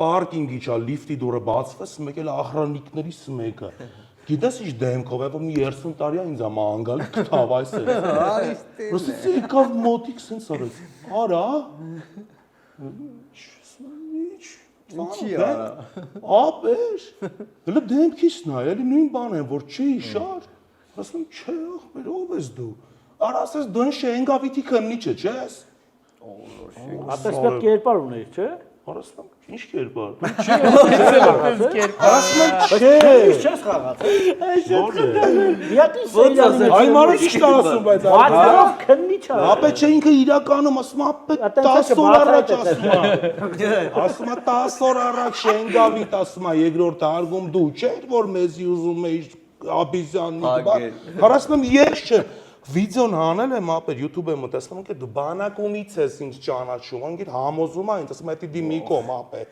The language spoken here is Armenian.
պարկինգի չա լիֆտի դուրը բացվես, մեկ էլ ախրանիկներից մեկը։ Գիտես ինչ դեմքով է, որ մի 30 տարի է ինձ ամա անգալի կթավ այս է։ Ռուսից եկավ մոտիկ սենց արեց։ Արա։ Ինչի արա։ Ապեր։ Հələ դեմքից նայ, էլի նույն բանն է, որ չի շար։ Ասում չէ, ախպեր, ով ես դու։ Արա ասես դու շենգավիթի քննիչը չես։ Ապես պետք կերպար ունեիր, չէ։ Արասնամ, ինչ կերպար։ Ասում չէ։ չես խաղացել։ Դիատի Այ մարը ճիշտ ասում բայց Բացելով քննիչ է։ ապե չէ ինքը իրականում ասում ապե 10 օր առաջ ասում է 10 օր առաջ շենգավիթ ասում է երկրորդ հարգում դու չէր որ մեզի ուզում էիր Աբիզյանի բան հարասնում ես չէ վիդեոն հանել եմ ապեր YouTube-ը մտածում եմ դու բանակումից ես ինձ ճանաչում անգիտ համոզում է ինձ ասում է դի մի կողմ ապե